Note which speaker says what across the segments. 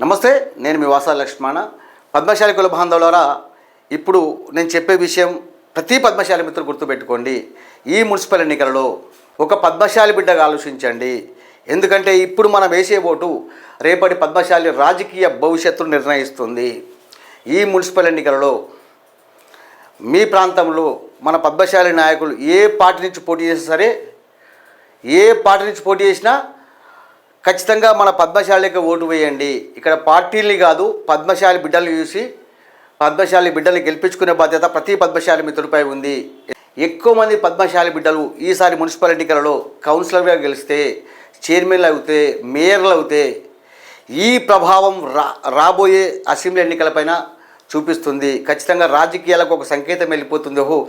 Speaker 1: నమస్తే, నేను మీ వాసాల లక్ష్మణ. పద్మశాలి కుల బాంధవులారా, ఇప్పుడు నేను చెప్పే విషయం ప్రతి పద్మశాలి మిత్రులు గుర్తుపెట్టుకోండి. ఈ మున్సిపల్ ఎన్నికలలో ఒక పద్మశాలి బిడ్డగా ఆలోచించండి. ఎందుకంటే ఇప్పుడు మనం వేసే ఓటు రేపటి పద్మశాలి రాజకీయ భవిష్యత్తును నిర్ణయిస్తుంది. ఈ మున్సిపల్ ఎన్నికలలో మీ ప్రాంతంలో మన పద్మశాలి నాయకులు ఏ పార్టీ నుంచి పోటీ చేసినా సరే, ఏ పార్టీ నుంచి పోటీ చేసినా ఖచ్చితంగా మన పద్మశాలికి ఓటు వేయండి. ఇక్కడ పార్టీల్ని కాదు, పద్మశాలి బిడ్డలు చూసి పద్మశాలి బిడ్డల్ని గెలిపించుకునే బాధ్యత ప్రతి పద్మశాలి మిత్రుడిపై ఉంది. ఎక్కువ మంది పద్మశాలి బిడ్డలు ఈసారి మున్సిపల్ ఎన్నికలలో కౌన్సిలర్గా గెలిస్తే, చైర్మన్లు అవుతే, మేయర్లు అవుతే ఈ ప్రభావం రాబోయే అసెంబ్లీ ఎన్నికలపైన చూపిస్తుంది. ఖచ్చితంగా రాజకీయాలకు ఒక సంకేతం వెళ్ళిపోతుంది. ఓహో,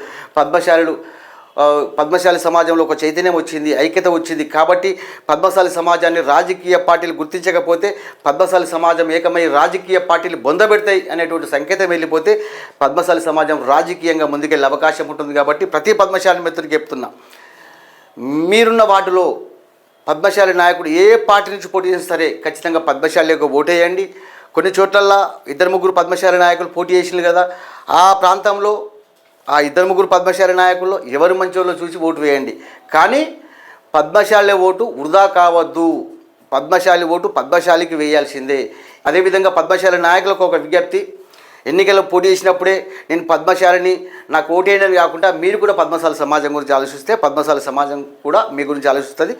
Speaker 1: పద్మశాలి సమాజంలో ఒక చైతన్యం వచ్చింది, ఐక్యత వచ్చింది. కాబట్టి పద్మశాలి సమాజాన్ని రాజకీయ పార్టీలు గుర్తించకపోతే పద్మశాలి సమాజం ఏకమై రాజకీయ పార్టీలు బొందబెడతాయి అనేటువంటి సంకేతం వెళ్ళిపోతే పద్మశాలి సమాజం రాజకీయంగా ముందుకెళ్ళే అవకాశం ఉంటుంది. కాబట్టి ప్రతి పద్మశాలి మిత్రుడికి చెప్తున్నా, మీరున్న వాటిలో పద్మశాలి నాయకుడు ఏ పార్టీ నుంచి పోటీ చేసినా సరే ఖచ్చితంగా పద్మశాలికి ఓటేయండి. కొన్ని చోట్లల్లో 2-3 పద్మశాలి నాయకులు పోటీ చేసింది కదా, ఆ ప్రాంతంలో ఆ 2-3 పద్మశాలి నాయకుల్లో ఎవరు మంచోళ్ళో చూసి ఓటు వేయండి. కానీ పద్మశాలి ఓటు వృధా కావద్దు. పద్మశాలి ఓటు పద్మశాలికి వేయాల్సిందే. అదేవిధంగా పద్మశాలి నాయకులకు ఒక విజ్ఞప్తి, ఎన్నికల్లో పోటీ చేసినప్పుడే నేను పద్మశాలిని, నాకు ఓటేయడం కాకుండా మీరు కూడా పద్మశాలి సమాజం గురించి ఆలోచిస్తే పద్మశాలి సమాజం కూడా మీ గురించి ఆలోచిస్తుంది.